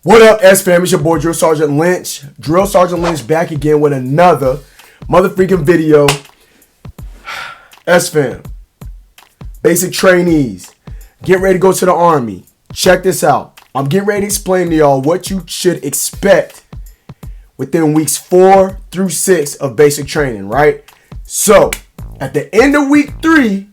What up, S fam? It's your boy Drill Sergeant Lynch. Drill Sergeant Lynch back again with another motherfucking video. S fam, basic trainees, get ready to go to the Army. Check this out. I'm getting ready to explain to y'all what you should expect within weeks 4 through 6 of basic training, right? So, at the end of week 3,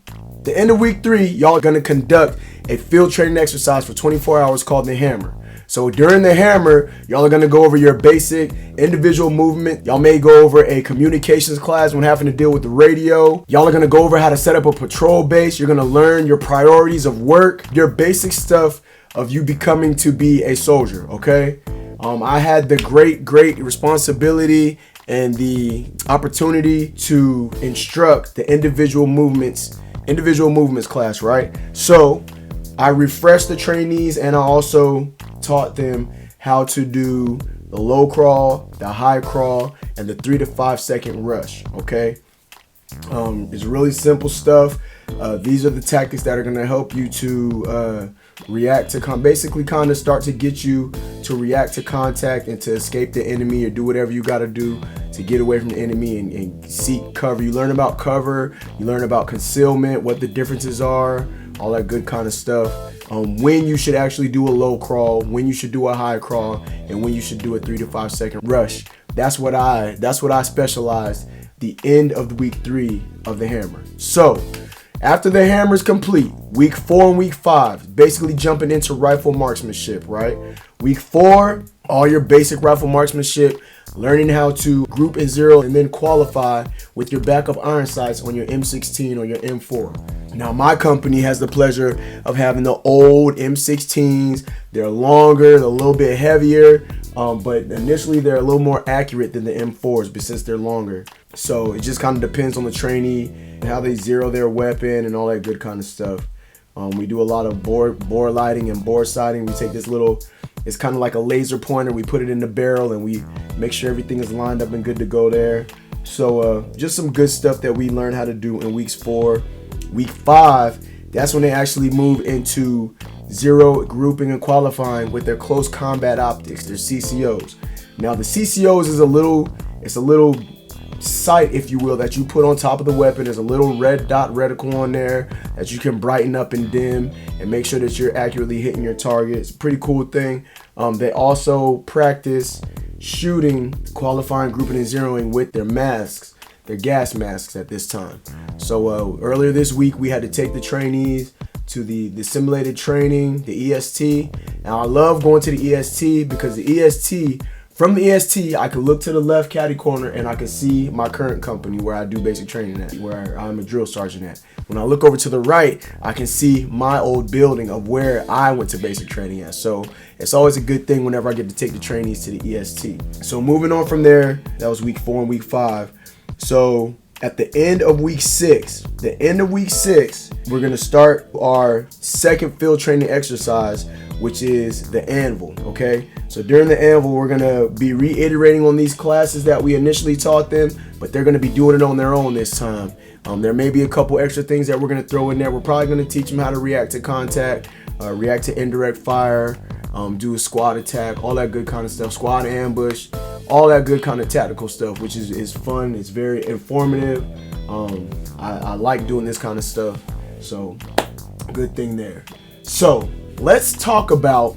y'all are gonna conduct a field training exercise for 24 hours called the hammer. So during the hammer, y'all are going to go over your basic individual movement. Y'all may go over a communications class when having to deal with the radio. Y'all are going to go over how to set up a patrol base. You're going to learn your priorities of work, your basic stuff of you becoming to be a soldier, okay? I had the great responsibility and the opportunity to instruct the individual movements class, right? So I refreshed the trainees and I also taught them how to do the low crawl, the high crawl, and the 3 to 5 second rush. Okay, it's really simple stuff. These are the tactics that are going to help you to react to basically kind of start to get you to react to contact and to escape the enemy or do whatever you got to do to get away from the enemy and seek cover. You learn about cover, you learn about concealment, what the differences are, all that good kind of stuff. When you should actually do a low crawl, when you should do a high crawl, and when you should do a 3 to 5 second rush. That's what I specialized the end of the week 3 of the hammer. So after the hammer is complete, week 4 and week 5, basically jumping into rifle marksmanship, right? Week 4, all your basic rifle marksmanship, learning how to group and zero and then qualify with your backup iron sights on your M16 or your M4. Now my company has the pleasure of having the old M16s. They're longer, they're a little bit heavier, but initially they're a little more accurate than the M4s, but since they're longer. So it just kind of depends on the trainee and how they zero their weapon and all that good kind of stuff. We do a lot of bore lighting and bore sighting. We take this little, it's kind of like a laser pointer. We put it in the barrel and we make sure everything is lined up and good to go there. So just some good stuff that we learn how to do in weeks 4. Week 5, that's when they actually move into zero grouping and qualifying with their close combat optics, their CCOs. Now the CCOs is a little sight, if you will, that you put on top of the weapon. There's a little red dot reticle on there that you can brighten up and dim and make sure that you're accurately hitting your target. It's a pretty cool thing. They also practice shooting, qualifying, grouping, and zeroing with their masks, their gas masks at this time. So earlier this week we had to take the trainees to the simulated training, the EST. Now I love going to the EST because the EST, from the EST, I can look to the left caddy corner and I can see my current company where I do basic training at, where I'm a drill sergeant at. When I look over to the right, I can see my old building of where I went to basic training at. So it's always a good thing whenever I get to take the trainees to the EST. So moving on from there, that was week 4 and week 5. So at the end of week 6, we're gonna start our second field training exercise, which is the anvil, okay? So during the anvil, we're gonna be reiterating on these classes that we initially taught them, but they're gonna be doing it on their own this time. There may be a couple extra things that we're gonna throw in there. We're probably gonna teach them how to react to contact, react to indirect fire, do a squad attack, all that good kind of stuff, squad ambush, all that good kind of tactical stuff, which is fun. It's very informative. I like doing this kind of stuff, so good thing there. So let's talk about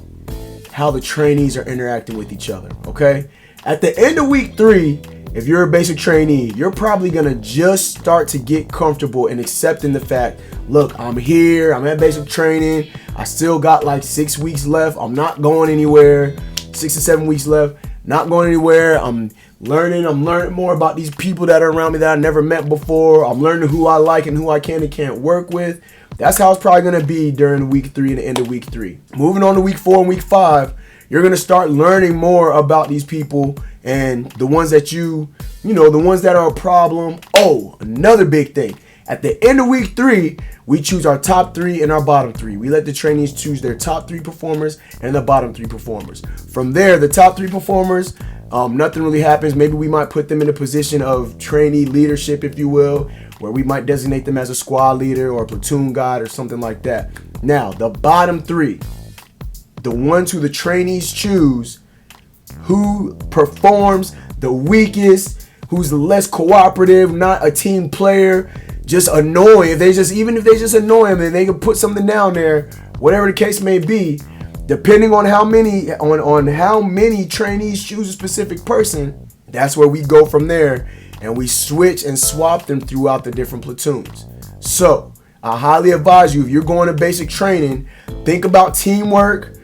how the trainees are interacting with each other, okay? At the end of week 3, if you're a basic trainee, you're probably gonna just start to get comfortable in accepting the fact, look, I'm here, I'm at basic training, I still got like 6 weeks left, I'm not going anywhere, 6 to 7 weeks left, not going anywhere. I'm learning more about these people that are around me that I never met before. I'm learning who I like and who I can and can't work with. That's how it's probably gonna be during week 3 and the end of week 3. Moving on to week 4 and week 5, you're gonna start learning more about these people and the ones that the ones that are a problem. Oh, another big thing. At the end of week 3, we choose our top 3 and our bottom 3. We let the trainees choose their top 3 performers and the bottom 3 performers. From there, the top 3 performers, nothing really happens. Maybe we might put them in a position of trainee leadership, if you will, where we might designate them as a squad leader or a platoon guide or something like that. Now, the bottom 3. the ones who the trainees choose, who performs the weakest, who's the less cooperative, not a team player, just annoying. Even if they just annoy him and they can put something down there, whatever the case may be, depending on how many trainees choose a specific person, that's where we go from there, and we switch and swap them throughout the different platoons. So I highly advise you, if you're going to basic training, think about teamwork.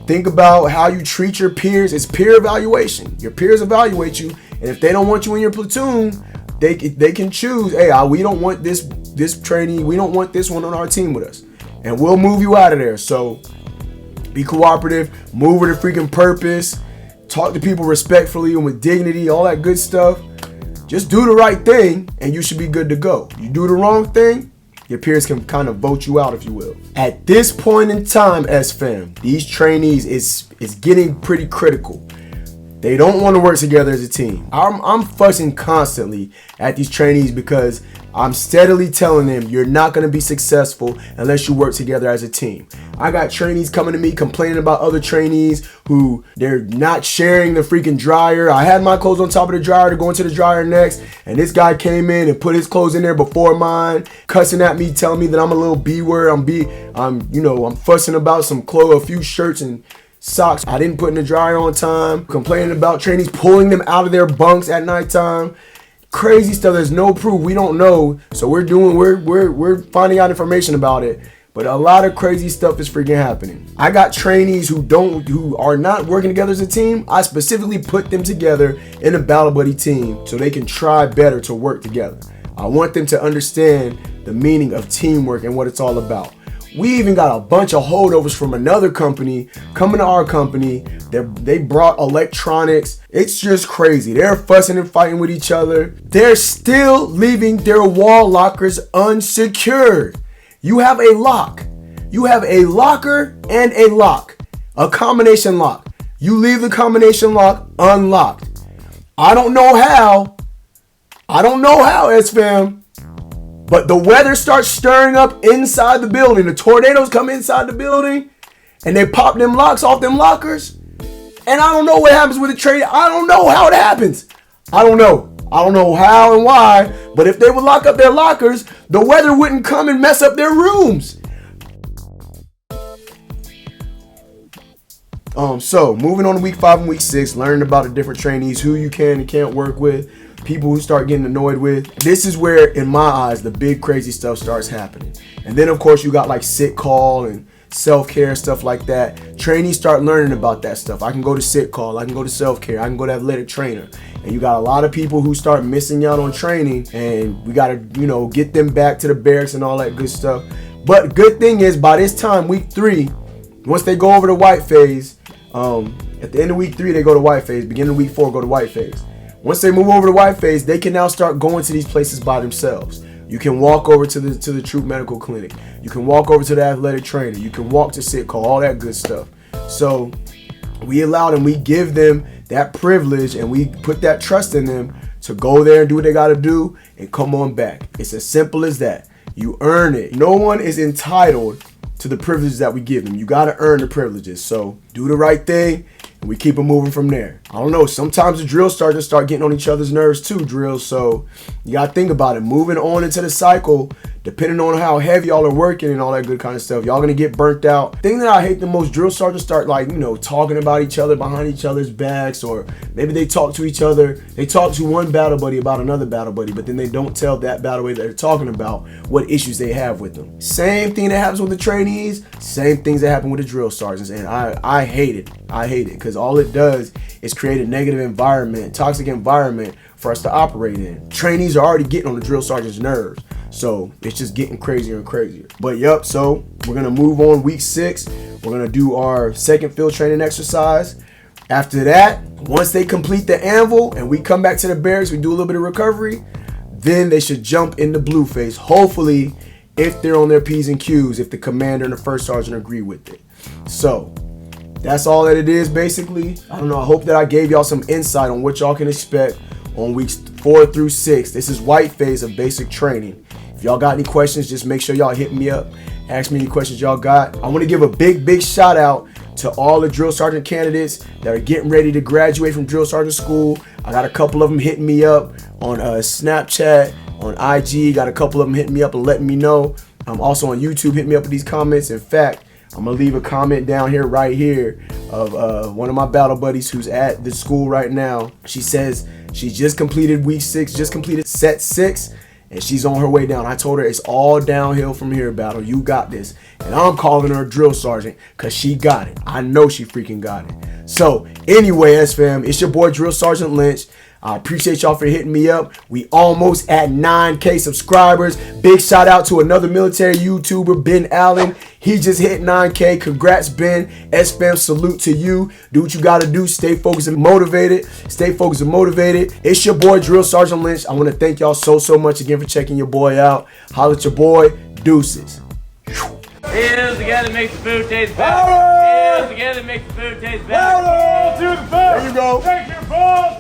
Think about how you treat your peers. It's peer evaluation. Your peers evaluate you, and if they don't want you in your platoon, they can choose, hey, we don't want this trainee, we don't want this one on our team with us, and we'll move you out of there. So be cooperative, move with a freaking purpose, talk to people respectfully and with dignity, all that good stuff. Just do the right thing, and you should be good to go. You do the wrong thing, your peers can kind of vote you out, if you will. At this point in time, S-Fam, these trainees is getting pretty critical. They don't want to work together as a team. I'm fussing constantly at these trainees because I'm steadily telling them you're not going to be successful unless you work together as a team. I got trainees coming to me complaining about other trainees who they're not sharing the freaking dryer. I had my clothes on top of the dryer to go into the dryer next, and this guy came in and put his clothes in there before mine, cussing at me, telling me that I'm a little B-word. I'm fussing about some clothes, a few shirts and socks I didn't put in the dryer on time, complaining about trainees pulling them out of their bunks at nighttime. Crazy stuff. There's no proof. We don't know. So we're finding out information about it. But a lot of crazy stuff is freaking happening. I got trainees who are not working together as a team. I specifically put them together in a battle buddy team so they can try better to work together. I want them to understand the meaning of teamwork and what it's all about. We even got a bunch of holdovers from another company coming to our company. They brought electronics. It's just crazy. They're fussing and fighting with each other. They're still leaving their wall lockers unsecured. You have a lock. You have a locker and a lock. A combination lock. You leave the combination lock unlocked. I don't know how, S-Fam. But the weather starts stirring up inside the building. The tornadoes come inside the building and they pop them locks off them lockers. And I don't know what happens with the trade. I don't know how it happens. I don't know how and why. But if they would lock up their lockers, the weather wouldn't come and mess up their rooms. So moving on to week 5 and week 6, learning about the different trainees, who you can and can't work with, people who start getting annoyed with. This is where, in my eyes, the big crazy stuff starts happening. And then, of course, you got like sick call and self-care, stuff like that. Trainees start learning about that stuff. I can go to sick call, I can go to self-care, I can go to athletic trainer. And you got a lot of people who start missing out on training, and we got to, get them back to the barracks and all that good stuff. But good thing is, by this time, week 3, once they go over the white phase, at the end of week 3, they go to white phase. Beginning of week 4, go to white phase. Once they move over to white phase, they can now start going to these places by themselves. You can walk over to the troop medical clinic. You can walk over to the athletic trainer. You can walk to sick call, all that good stuff. So we allow them, we give them that privilege, and we put that trust in them to go there and do what they got to do and come on back. It's as simple as that. You earn it. No one is entitled to the privileges that we give them. You got to earn the privileges. So do the right thing, and we keep it moving from there. I don't know. Sometimes the drills start getting on each other's nerves too, drills. So you got to think about it. Moving on into the cycle, depending on how heavy y'all are working and all that good kind of stuff, y'all going to get burnt out. Thing that I hate the most, drill sergeants start talking about each other behind each other's backs, or maybe they talk to each other. They talk to one battle buddy about another battle buddy, but then they don't tell that battle buddy that they're talking about what issues they have with them. Same thing that happens with the trainees, same things that happen with the drill sergeants, and I hate it. I hate it because all it does is create a negative environment, toxic environment for us to operate in. Trainees are already getting on the drill sergeant's nerves, so it's just getting crazier and crazier. But yep, so we're gonna move on week 6. We're gonna do our second field training exercise. After that, once they complete the anvil and we come back to the barracks, we do a little bit of recovery, then they should jump into blue phase. Hopefully, if they're on their P's and Q's, if the commander and the first sergeant agree with it. So that's all that it is, basically. I don't know. I hope that I gave y'all some insight on what y'all can expect on weeks 4 through 6. This is white phase of basic training. If y'all got any questions, just make sure y'all hit me up. Ask me any questions y'all got. I want to give a big shout out to all the drill sergeant candidates that are getting ready to graduate from drill sergeant school. I got a couple of them hitting me up on Snapchat, on IG. Got a couple of them hitting me up and letting me know. I'm also on YouTube. Hit me up with these comments. In fact, I'm gonna leave a comment down here, right here, of one of my battle buddies who's at the school right now. She says she just completed week 6, just completed set 6, and she's on her way down. I told her it's all downhill from here, battle. You got this. And I'm calling her a drill sergeant because she got it. I know she freaking got it. So anyway, S-Fam, it's your boy Drill Sergeant Lynch. I appreciate y'all for hitting me up. We almost at 9K subscribers. Big shout out to another military YouTuber, Ben Allen. He just hit 9K. Congrats, Ben. S-Fam, salute to you. Do what you got to do. Stay focused and motivated. Stay focused and motivated. It's your boy, Drill Sergeant Lynch. I want to thank y'all so much again for checking your boy out. Holla at your boy. Deuces. Here's the guy that makes the food taste better. Here's the guy that makes the food taste better. There you go. Take your balls.